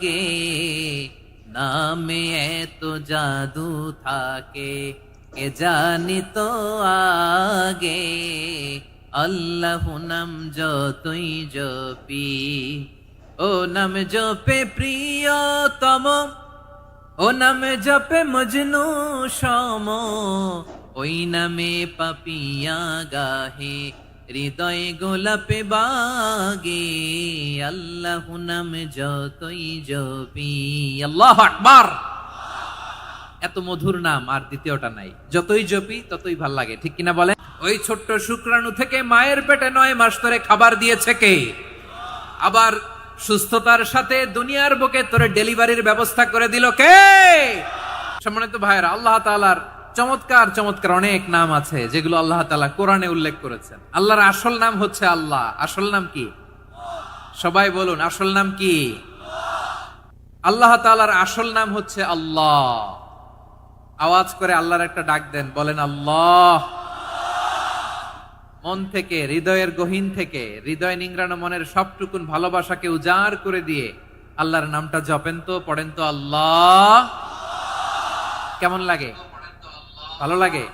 গে নামে এত জাদু থাকে কে জানি তো আগে আল্লাহ নাম যতই জপি ও নাম জপে প্রিয়তম ও নাম জপে মজনু সম ওই নামে পাপিয়া গাহে হৃদয় গোলাপে বাগে আল্লাহ নাম যতই জপি আল্লাহু আকবার। এত মধুর নাম আর দ্বিতীয়টা নাই, যতই জপি ততই ভাল লাগে, ঠিক কিনা বলেন? ওই ছোট্ট শুক্রাণু থেকে মায়ের পেটে 9 মাস ধরে খাবার দিয়েছে কে? আবার সুস্থতার সাথে দুনিয়ার বুকে তোরে ডেলিভারির ব্যবস্থা করে দিল কে? সম্মানিত ভাইয়েরা, আল্লাহ তাআলার চমৎকার চমৎকার অনেক নাম আছে যেগুলো আল্লাহ তাআলা কোরআনে উল্লেখ করেছেন। আল্লাহর আসল নাম হচ্ছে আল্লাহ। আসল নাম কি? সবাই বলুন, আসল নাম কি? আল্লাহ তাআলার আসল নাম হচ্ছে আল্লাহ। আওয়াজ করে আল্লাহর একটা ডাক দেন, বলেন আল্লাহ। মন থেকে, হৃদয়ের গহীন থেকে, হৃদয় নিংড়ানো মনের সবটুকুন ভালোবাসাকে উজাড় করে দিয়ে আল্লাহর নামটা জপেন তো, পড়েন তো আল্লাহ। কেমন লাগে? ভালো লাগে?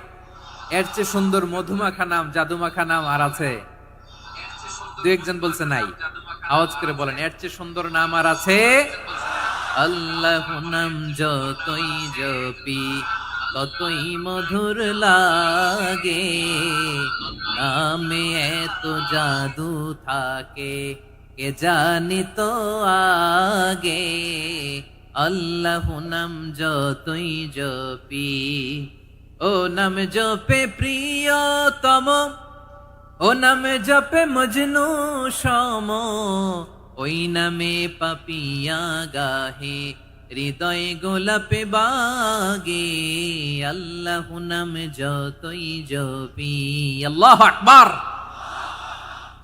এর চেয়ে সুন্দর মধুমাখা নাম, জাদুমাখা নাম আর আছে? দু একজন বলছে নাই। আওয়াজ করে বলেন, এর চেয়ে সুন্দর নাম আর আছে? আল্লাহ নাম যতই জপি ততই মধুর লাগে, নামে এত জাদু থাকে কে জানি তো আগে আল্লাহ নাম যতই জপি ও নাম জপে প্রিয়তম ও নামে জপে মজনু সম ওই নামে পাপিয়া গাহে হৃদয় গোলাপে বাগে আল্লাহ নাম যতই জপি আল্লাহু আকবার।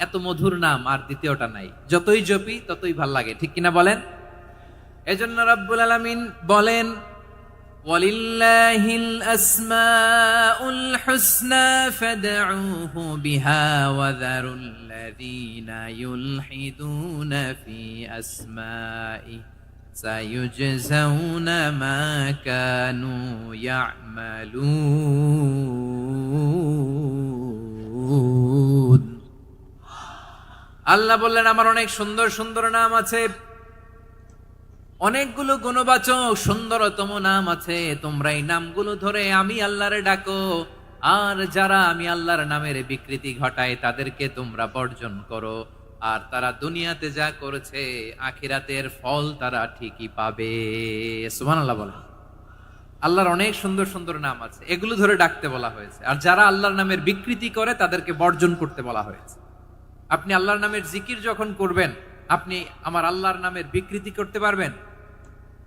এত মধুর নাম আর দ্বিতীয়টা নাই, যতই জপি ততই ভাল লাগে, ঠিক কিনা বলেন? এজন্য রব্বুল আলামিন বলেন, ওয়ালিল্লাহিল আসমাউল হুসনা ফাদউহু বিহা ওয়া যারুল্লাযীনা ইউলহিদুনা ফি আসমাই সায়ুজজাউনা মা কানু ইয়ামালুন। আল্লাহ বললেন, আমার অনেক সুন্দর সুন্দর নাম আছে, অনেকগুলো গুণবাচক সুন্দরতম নাম আছে। তোমরা এই নামগুলো ধরে আমি আল্লাহরে ডাকো, আর যারা আমি আল্লাহর নামের বিকৃতি ঘটায় তাদেরকে তোমরা বর্জন করো। আর তারা দুনিয়াতে যা করেছে আখিরাতের ফল তারা ঠিকই পাবে। সুবহানাল্লাহ বলেন। আল্লাহর অনেক সুন্দর সুন্দর নাম আছে, এগুলো ধরে ডাকতে বলা হয়েছে। আর যারা আল্লাহর নামের বিকৃতি করে তাদেরকে বর্জন করতে বলা হয়েছে। আপনি আল্লাহর নামের জিকির যখন করবেন, আপনি আমার আল্লাহর নামের বিকৃতি করতে পারবেন?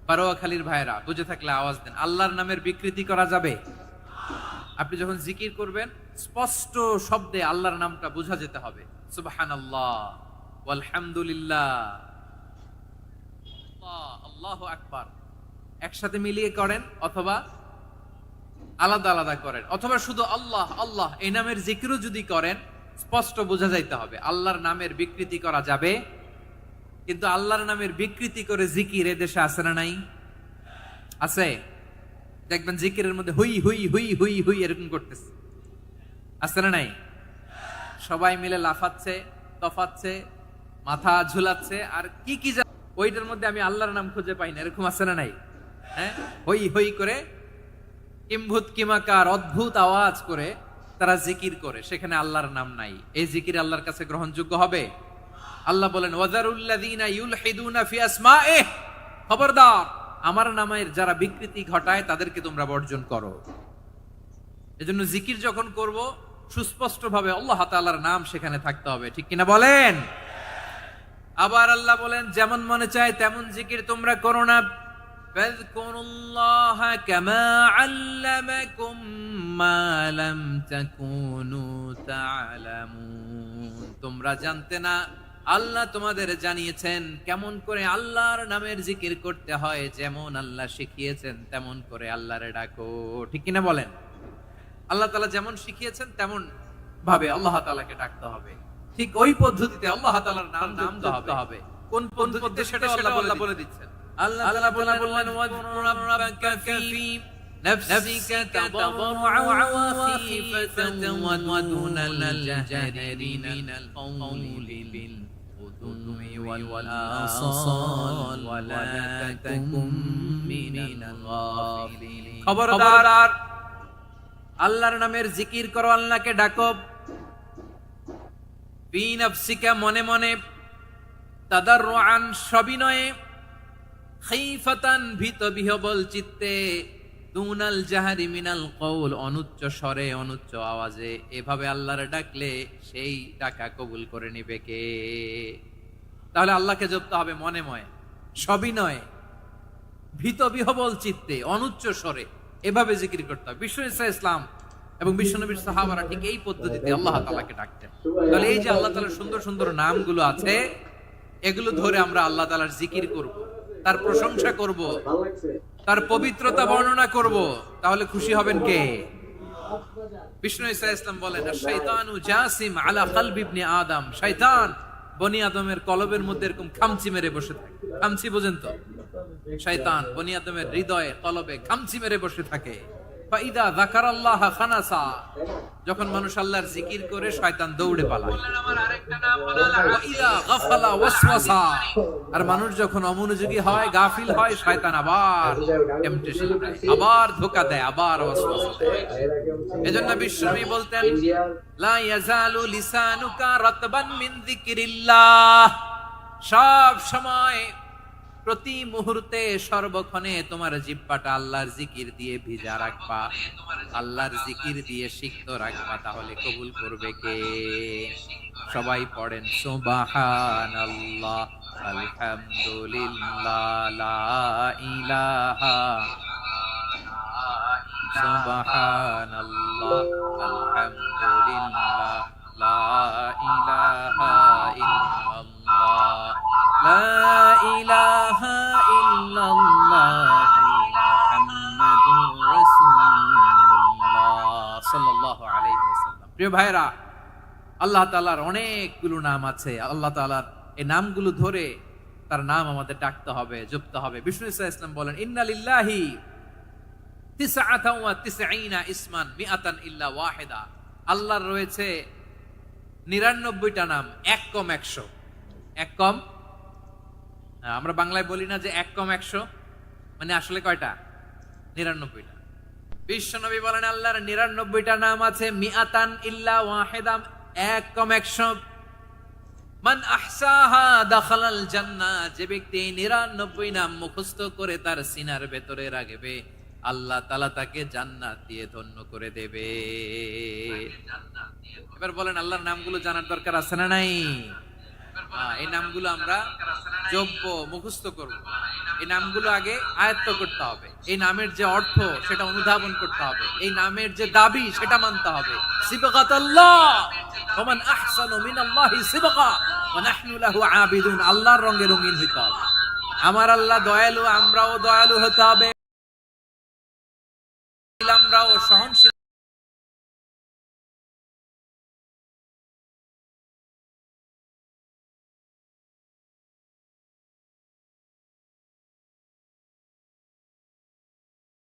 পারোয়াখালীর ভাইরা বুঝে থাকলে আওয়াজ দেন, আল্লাহর নামের বিকৃতি করা যাবে? আপনি যখন জিকির করবেন স্পষ্ট শব্দে আল্লাহর নামটা বোঝা যেতে হবে। সুবহানাল্লাহ, আলহামদুলিল্লাহ, আল্লাহু আকবার একসাথে মিলিয়ে করেন, অথবা আলাদা আলাদা করেন, অথবা শুধু আল্লাহ আল্লাহ এই নামের জিকিরও যদি করেন স্পষ্ট বোঝা যাইতে হবে। আল্লাহর নামের বিকৃতি করা যাবে, কিন্তু আল্লাহর নামের বিকৃতি করে জিকির এদেশে আছে না নাই? আছে। দেখবেন জিকিরের মধ্যে হুই হুই হুই হুই হুই এরকম করতেছে, আছে না নাই? সবাই মিলে লাফাচ্ছে, তফাচ্ছে, মাথা ঝুলাচ্ছে, আর কি কি ওইটার মধ্যে আমি আল্লাহর নাম খুঁজে পাই না, এরকম আছে না নাই? হ্যাঁ, হই হই করে কিম্ভূত কিমাকার অদ্ভুত আওয়াজ করে তারা জিকির করে, সেখানে আল্লাহর নাম নাই। এই জিকির আল্লাহর কাছে গ্রহণযোগ্য হবে? আল্লাহ বলেন, ওয়াজারুল্লাযীনা ইউলহিদুনা ফি আসমাইহি, খবরদার আমার নামের যারা বিকৃতি ঘটায় তাদেরকে তোমরা বর্জন করো। এজন্য জিকির যখন করব সুস্পষ্ট ভাবে আল্লাহ তাআলার নাম সেখানে থাকতে হবে, ঠিক কিনা বলেন? আবার আল্লাহ বলেন, যেমন মনে চায় তেমন জিকির তোমরা করো না। ফাযকুরুল্লাহা কামা আল্লামাকুম মা লাম তাকুনু তা'লামুন। তোমরা জানতে না, আল্লাহ তোমাদের জানিয়েছেন কেমন করে আল্লাহর নামের জিকির করতে হয়। যেমন আল্লাহ শিখিয়েছেন তেমন করে আল্লাহরে ডাকো, ঠিক কিনা বলেন? আল্লাহ তাআলা যেমন শিখিয়েছেন তেমন ভাবে আল্লাহ তাআলাকে ডাকতে হবে, ঠিক ওই পদ্ধতিতে আল্লাহ তাআলার নাম জপতে হবে। কোন পদ্ধতিতে সেটা আল্লাহ বলে দিচ্ছেন। আল্লাহ তাআলা বললেন ওয়াযকুর রাব্বাকা ফী নাফসিকা তাদাররুআন ওয়া খীফাতান ওয়া দুনাল জাহরি মিনাল কওলি বিল গুদুওয়ি ওয়াল আসাল ওয়া লা তাকুম মিনাল গাফিলিন। খবরদার, আল্লাহর নামের জিকির করো, আল্লাহকে ডাকো। ফী নাফসিকা, মনে মনে, তাদাররুআন, সবিনয়ে, খীফাতান, ভীত বিহবল চিত্তে, দুনাল জাহরি মিনাল কওল, অনুচ্চ স্বরে, অনুচ্চ আওয়াজে। এভাবে আল্লাহর ডাকলে সেই ডাকা কবুল করে নিবে কে? তাহলে আল্লাহকে জপতে হবে মনে মনে, সবিনয়ে, ভীত বিহবল চিত্তে, অনুচ্চ স্বরে, এভাবে জিকির করতে হবে। বিশ্ব ইসলাম এবং বিশ্বনবীর সাহাবারা ঠিক এই পদ্ধতিতে আল্লাহ তাআলাকে ডাকতেন। তাহলে এই যে আল্লাহ তাআলার সুন্দর সুন্দর নামগুলো আছে, এগুলো ধরে আমরা আল্লাহ তাআলার জিকির করব, তার প্রশংসা করব, তার পবিত্রতা বর্ণনা করব, তাহলে খুশি হবেন কে? বিষ্ণু ঈসা ইসলাম বলেন, শাইতানু জাসিম আলা কলবি ইবনে আদম, শয়তান বনি আদমের কলবের মধ্যে এরকম খামচি মেরে বসে থাকে। খামচি বোঝেন তো? শয়তান বনি আদমের হৃদয়ে, কলবে খামচি মেরে বসে থাকে। ফাইদা যাকারাল্লাহ খানাসা, যখন মানুষ আল্লাহর জিকির করে শয়তান দৌড়ে পালায়। ওয়াইদা গাফালা ওয়াসওয়াসা, আর মানুষ যখন অমনোযোগী হয়, গাফিল হয়, শয়তান আবার টেম্পটেশন দেয়, আবার ধোঁকা দেয়, আবার ওয়াসওয়াসা দেয়। এজন্য বিশ্বনবী বলতেন, লা ইয়াজালু লিসানুকা রাতবান মিন যিকরিল্লাহ, সব সময়, প্রতি মুহূর্তে, সর্বক্ষণে তোমার জিহ্বাটা আল্লাহর জিকির দিয়ে ভিজা রাখবা, আল্লাহর জিকির দিয়ে সিক্ত রাখবা, তাহলে কবুল করবে কে? সবাই পড়েন সুবহানাল্লাহ, আলহামদুলিল্লাহ, লা ইলাহা, সুবহানাল্লাহ, আলহামদুলিল্লাহ, লা ইলাহা ইল্লাল্লাহ, লা ইলাহা ইল্লাল্লাহ, মুহাম্মাদুর রাসূলুল্লাহ সাল্লাল্লাহু আলাইহি ওয়াসাল্লাম। প্রিয় ভাইরা, আল্লাহ তাআলার অনেকগুলো নাম আছে। আল্লাহ তাআলার এই নামগুলো ধরে তার নাম আমাদের ডাকতে হবে, জপতে হবে। বিষ্ণু ইসলাম বলেন, ইন্না লিল্লাহি তিসআতান ওয়া তিসঈনা ইসমান মিআতান ইল্লা ওয়াহিদা, আল্লাহর রয়েছে 99টা নাম, এক কম 100। এক কম, আমরা বাংলায় বলি না যে এক কম 100, মানে আসলে কয়টা? 99টা। বিশ্বনবী বলেন, আল্লাহর 99টা নাম আছে, মিআতান ইল্লা ওয়াহিদা, এক কম 100। মান আহসাহা দাখালাল জান্নাহ, যে ব্যক্তি 99 নাম মুখস্থ করে তার সিনার ভেতরে রাখবে, আল্লাহ তাআলা তাকে জান্নাত দিয়ে ধন্য করে দেবে। এবার বলেন, আল্লাহর নামগুলো জানার দরকার আছে না নাই? এই নামগুলো আমরা জপব, মুখস্থ করব। এই নামগুলো আগে আয়ত্ত করতে হবে। এই নামের যে অর্থ সেটা অনুধাবন করতে হবে। এই নামের যে দাবি সেটা মানতে হবে। সিবগাতাল্লাহ, ওমান আহসানু মিনাল্লাহি সিবগা ওয়া নাহনু লাহু আবিদুন, আল্লাহর রঙে রঙিন হইতে হবে। আমার আল্লাহ দয়ালু, আমরাও দয়ালু হতে হবে, আমরাও সহনশীল